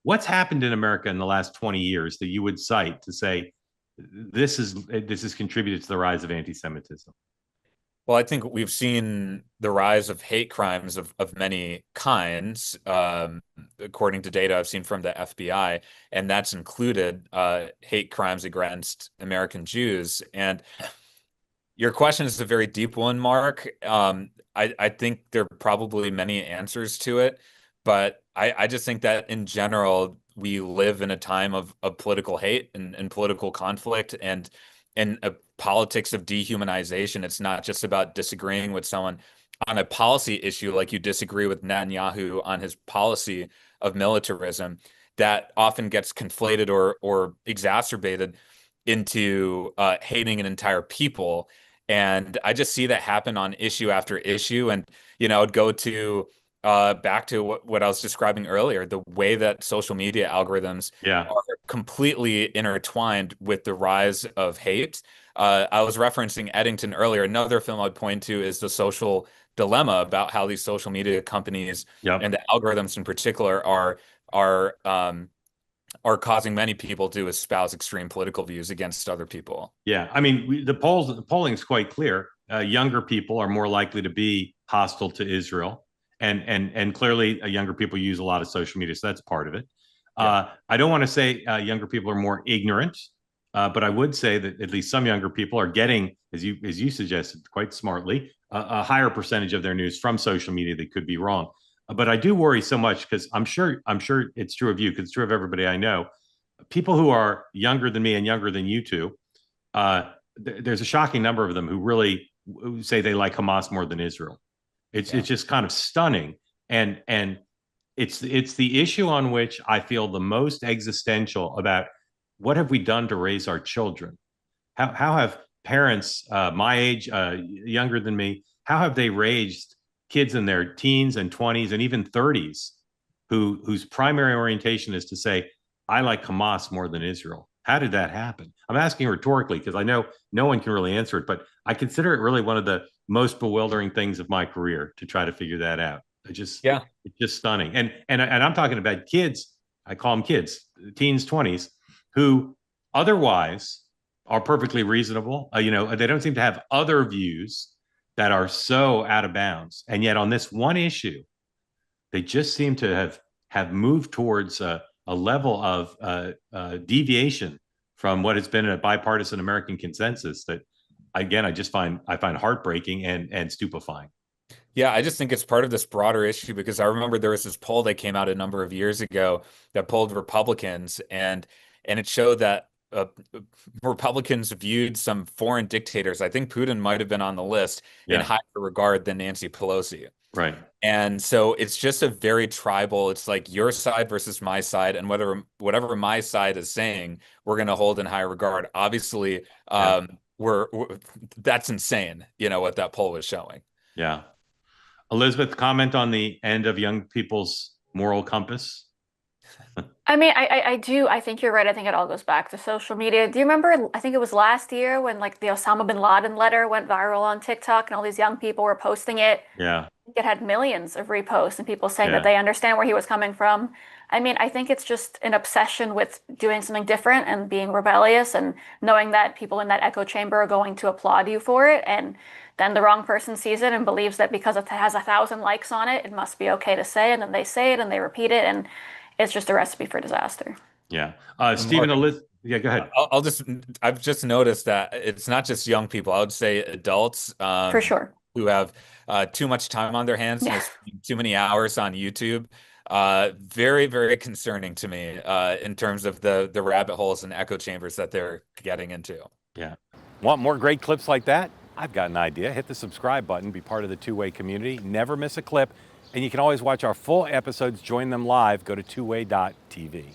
What's happened in America in the last 20 years that you would cite to say this has contributed to the rise of anti-Semitism? Well, I think we've seen the rise of hate crimes of many kinds, according to data I've seen from the FBI, and that's included hate crimes against American Jews. And your question is a very deep one, Mark. I think there are probably many answers to it, but I just think that in general, we live in a time of political hate and political conflict and a politics of dehumanization. It's not just about disagreeing with someone on a policy issue like you disagree with Netanyahu on his policy of militarism. That often gets conflated or exacerbated into hating an entire people. And I just see that happen on issue after issue. And, I'd go to back to what I was describing earlier, the way that social media algorithms Yeah. are completely intertwined with the rise of hate. I was referencing Eddington earlier. Another film I'd point to is The Social Dilemma, about how these social media companies Yep. and the algorithms in particular are causing many people to espouse extreme political views against other people. Yeah. I mean, the polling is quite clear. Younger people are more likely to be hostile to Israel, and clearly, younger people use a lot of social media, so that's part of it. Yeah. I don't want to say younger people are more ignorant, but I would say that at least some younger people are getting, as you suggested, quite smartly, a higher percentage of their news from social media that could be wrong. But I do worry so much because I'm sure it's true of you, because it's true of everybody I know. People who are younger than me and younger than you two, there's a shocking number of them who really say they like Hamas more than Israel. It's Yeah. just kind of stunning, and it's the issue on which I feel the most existential about what have we done to raise our children? How have parents my age, younger than me, how have they raised kids in their teens and 20s and even 30s whose primary orientation is to say, I like Hamas more than Israel? How did that happen? I'm asking rhetorically because I know no one can really answer it, but I consider it really one of the most bewildering things of my career to try to figure that out. Yeah. It's just stunning. And I'm talking about kids. I call them kids, teens, 20s, who otherwise are perfectly reasonable. They don't seem to have other views that are so out of bounds, and yet on this one issue, they just seem to have moved towards a level of deviation from what has been a bipartisan American consensus that, again, I find heartbreaking and stupefying. Yeah, I just think it's part of this broader issue because I remember there was this poll that came out a number of years ago that polled Republicans, and it showed that Republicans viewed some foreign dictators. I think Putin might have been on the list in Yeah, higher regard than Nancy Pelosi. right. And so it's just a very tribal, it's like your side versus my side, and whatever my side is saying, we're going to hold in high regard. Obviously, Yeah, we're that's insane, what that poll was showing. yeah. Elizabeth, comment on the end of young people's moral compass. I mean, I do. I think you're right. I think it all goes back to social media. Do you remember? I think it was last year when like the Osama bin Laden letter went viral on TikTok and all these young people were posting it. Yeah, It had millions of reposts and people saying that yeah, they understand where he was coming from. I mean, I think it's just an obsession with doing something different and being rebellious and knowing that people in that echo chamber are going to applaud you for it. And then the wrong person sees it and believes that because it has 1,000 likes on it, it must be okay to say. And then they say it and they repeat it. And it's just a recipe for disaster. yeah. And Stephen, Mark, Elizabeth, yeah, go ahead. I've just noticed that it's not just young people. I would say adults For sure. who have too much time on their hands and Yeah. are spending too many hours on YouTube. Very, very concerning to me in terms of the rabbit holes and echo chambers that they're getting into. Yeah. Want more great clips like that? I've got an idea. Hit the subscribe button, be part of the two-way community, never miss a clip, and you can always watch our full episodes, join them live, go to twoway.tv.